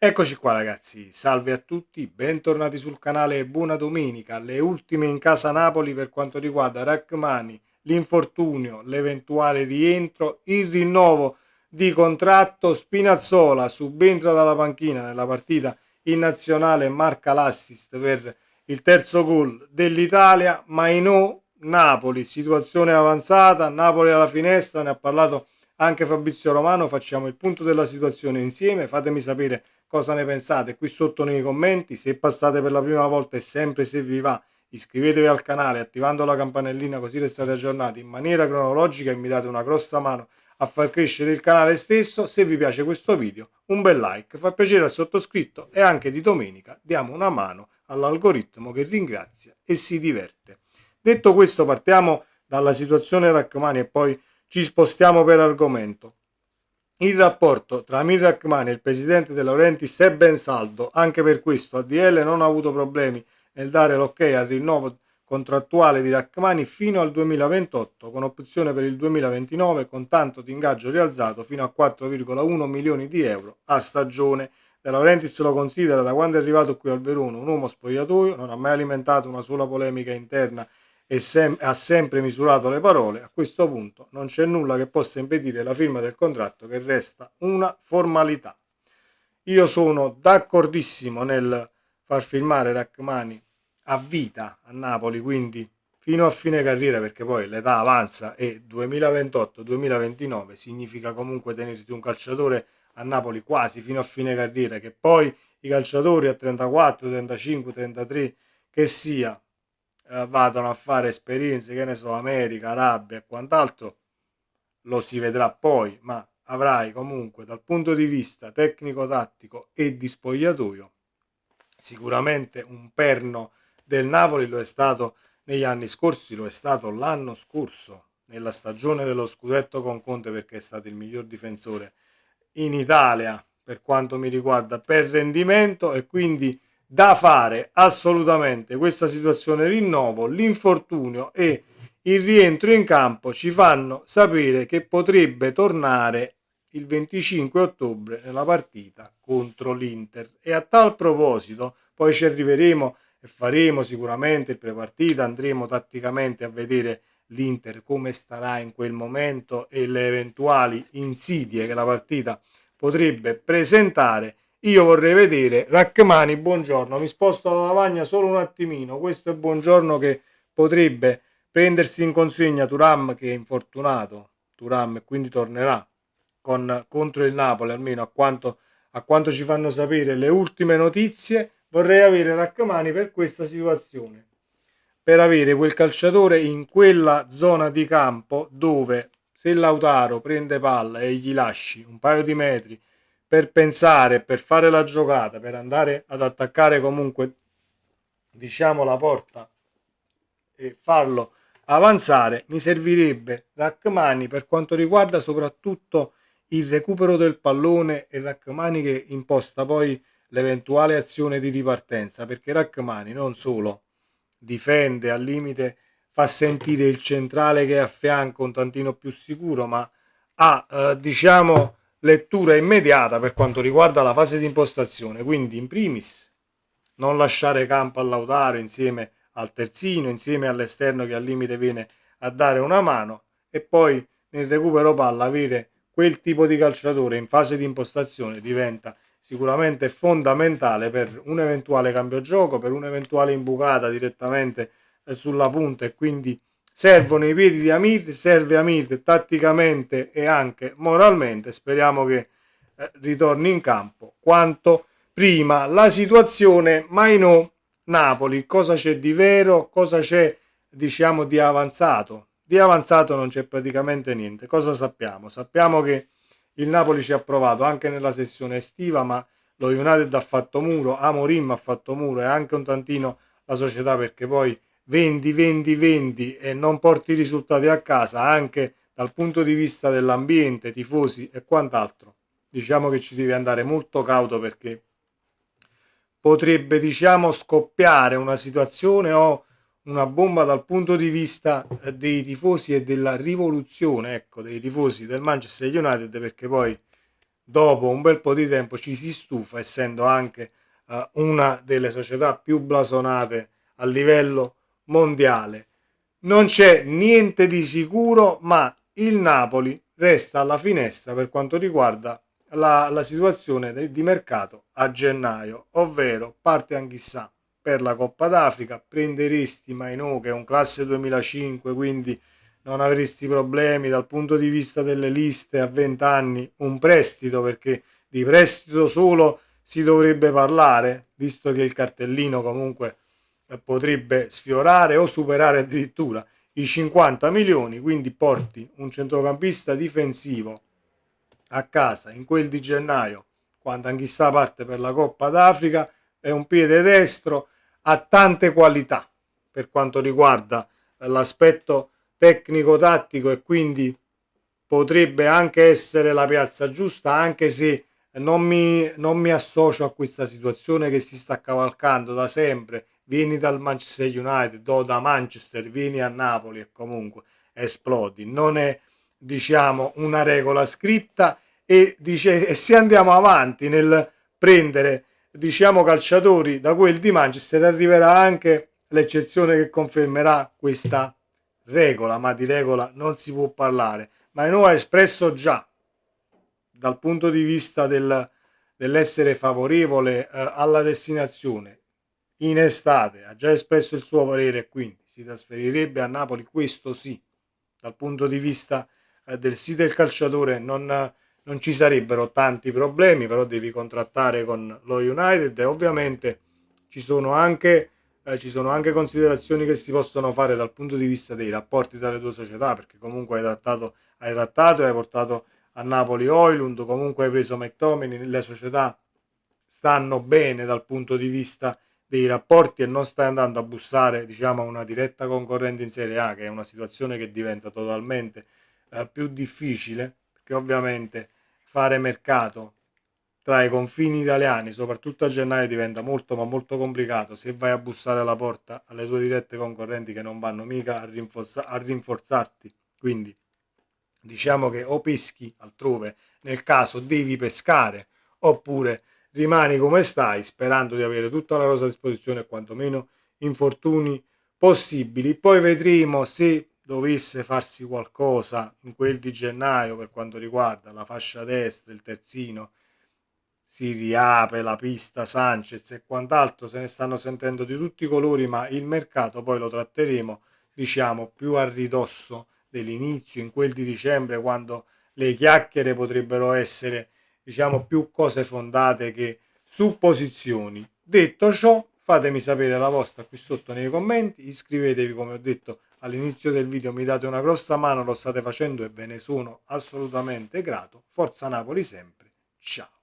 Eccoci qua ragazzi, salve a tutti, bentornati sul canale e buona domenica. Le ultime in casa Napoli per quanto riguarda Rachmani, l'infortunio, l'eventuale rientro, il rinnovo di contratto. Spinazzola subentra dalla panchina nella partita in nazionale e marca l'assist per il terzo gol dell'Italia. Mainò, Napoli, situazione avanzata, Napoli alla finestra, ne ha parlato anche Fabrizio Romano. Facciamo il punto della situazione insieme, fatemi sapere cosa ne pensate qui sotto nei commenti. Se passate per la prima volta e sempre se vi va, iscrivetevi al canale attivando la campanellina, così restate aggiornati in maniera cronologica e mi date una grossa mano a far crescere il canale stesso. Se vi piace questo video, un bel like, fa piacere al sottoscritto e anche di domenica diamo una mano all'algoritmo che ringrazia e si diverte. Detto questo, partiamo dalla situazione Rachmani e poi ci spostiamo per argomento. Il rapporto tra Amir Rachmani e il presidente De Laurentiis è ben saldo, anche per questo ADL non ha avuto problemi nel dare l'ok al rinnovo contrattuale di Rachmani fino al 2028, con opzione per il 2029 con tanto di ingaggio rialzato fino a 4,1 milioni di euro a stagione. De Laurentiis lo considera, da quando è arrivato qui al Verona, un uomo spogliatoio, non ha mai alimentato una sola polemica interna e ha sempre misurato le parole. A questo punto non c'è nulla che possa impedire la firma del contratto, che resta una formalità. Io sono d'accordissimo nel far firmare Rachmani a vita a Napoli, quindi fino a fine carriera, perché poi l'età avanza e 2028-2029 significa comunque tenerti un calciatore a Napoli quasi fino a fine carriera, che poi i calciatori a 34, 35, 33 che sia vadano a fare esperienze, che ne so, America, Arabia e quant'altro, lo si vedrà poi, ma avrai comunque dal punto di vista tecnico-tattico e di spogliatoio sicuramente un perno del Napoli. Lo è stato negli anni scorsi, lo è stato l'anno scorso nella stagione dello scudetto con Conte, perché è stato il miglior difensore in Italia per quanto mi riguarda per rendimento, e quindi da fare assolutamente questa situazione rinnovo, l'infortunio e il rientro in campo ci fanno sapere che potrebbe tornare il 25 ottobre nella partita contro l'Inter. E a tal proposito poi ci arriveremo e faremo sicuramente il prepartita, andremo tatticamente a vedere l'Inter come starà in quel momento e le eventuali insidie che la partita potrebbe presentare. Io vorrei vedere Rachmani, buongiorno, mi sposto alla lavagna solo un attimino, questo è buongiorno che potrebbe prendersi in consegna Thuram, che è infortunato, Thuram, e quindi tornerà contro il Napoli, almeno a quanto ci fanno sapere le ultime notizie. Vorrei avere Rachmani per questa situazione, per avere quel calciatore in quella zona di campo dove, se Lautaro prende palla e gli lasci un paio di metri per pensare, per fare la giocata, per andare ad attaccare comunque, diciamo, la porta e farlo avanzare, mi servirebbe Rachmani per quanto riguarda soprattutto il recupero del pallone, e Rachmani che imposta poi l'eventuale azione di ripartenza, perché Rachmani non solo difende, al limite fa sentire il centrale che è a fianco un tantino più sicuro, ma ha diciamo lettura immediata per quanto riguarda la fase di impostazione. Quindi in primis non lasciare campo a Lautaro insieme al terzino, insieme all'esterno che al limite viene a dare una mano, e poi nel recupero palla avere quel tipo di calciatore in fase di impostazione diventa sicuramente fondamentale per un eventuale cambio gioco, per un'eventuale imbucata direttamente sulla punta. E quindi servono i piedi di Amir, serve Amir tatticamente e anche moralmente. Speriamo che ritorni in campo quanto prima. La situazione Mainò Napoli, cosa c'è di vero, cosa c'è diciamo di avanzato? Di avanzato non c'è praticamente niente. Cosa sappiamo? Sappiamo che il Napoli ci ha provato anche nella sessione estiva, ma lo United ha fatto muro, Amorim ha fatto muro e anche un tantino la società, perché poi vendi e non porti i risultati a casa, anche dal punto di vista dell'ambiente, tifosi e quant'altro. Diciamo che ci devi andare molto cauto, perché potrebbe diciamo scoppiare una situazione o una bomba dal punto di vista dei tifosi e della rivoluzione, ecco, dei tifosi del Manchester United, perché poi dopo un bel po' di tempo ci si stufa, essendo anche una delle società più blasonate a livello mondiale. Non c'è niente di sicuro, ma il Napoli resta alla finestra per quanto riguarda la situazione di mercato a gennaio, ovvero parte anch'issa per la Coppa d'Africa, prenderesti Mainò che è un classe 2005, quindi non avresti problemi dal punto di vista delle liste a 20 anni, un prestito, perché di prestito solo si dovrebbe parlare, visto che il cartellino comunque potrebbe sfiorare o superare addirittura i 50 milioni, quindi porti un centrocampista difensivo a casa in quel di gennaio, quando anch'essa parte per la Coppa d'Africa, è un piede destro, ha tante qualità per quanto riguarda l'aspetto tecnico-tattico e quindi potrebbe anche essere la piazza giusta, anche se non mi associo a questa situazione che si sta cavalcando da sempre. Vieni dal Manchester United o da Manchester, vieni a Napoli e comunque esplodi. Non è, diciamo, una regola scritta e se andiamo avanti nel prendere, diciamo, calciatori da quel di Manchester, arriverà anche l'eccezione che confermerà questa regola, ma di regola non si può parlare. Mainò ha espresso già dal punto di vista dell'essere favorevole alla destinazione in estate, ha già espresso il suo parere e quindi si trasferirebbe a Napoli, questo sì, dal punto di vista del sì del calciatore non ci sarebbero tanti problemi, però devi contrattare con lo United e ovviamente ci sono anche considerazioni che si possono fare dal punto di vista dei rapporti tra le due società, perché comunque hai trattato e hai portato a Napoli Højlund, comunque hai preso McTominay, le società stanno bene dal punto di vista dei rapporti e non stai andando a bussare, diciamo, a una diretta concorrente in Serie A, che è una situazione che diventa totalmente più difficile, perché ovviamente fare mercato tra i confini italiani, soprattutto a gennaio, diventa molto ma molto complicato se vai a bussare alla porta alle tue dirette concorrenti che non vanno mica a rinforzarti. Quindi diciamo che o peschi altrove, nel caso devi pescare, oppure rimani come stai sperando di avere tutta la rosa a disposizione e quantomeno infortuni possibili. Poi vedremo se dovesse farsi qualcosa in quel di gennaio per quanto riguarda la fascia destra, il terzino, si riapre la pista Sanchez e quant'altro, se ne stanno sentendo di tutti i colori, ma il mercato poi lo tratteremo, diciamo, più a ridosso dell'inizio, in quel di dicembre, quando le chiacchiere potrebbero essere, diciamo, più cose fondate che supposizioni. Detto ciò, fatemi sapere la vostra qui sotto nei commenti, iscrivetevi come ho detto all'inizio del video, mi date una grossa mano, lo state facendo e ve ne sono assolutamente grato. Forza Napoli sempre, ciao!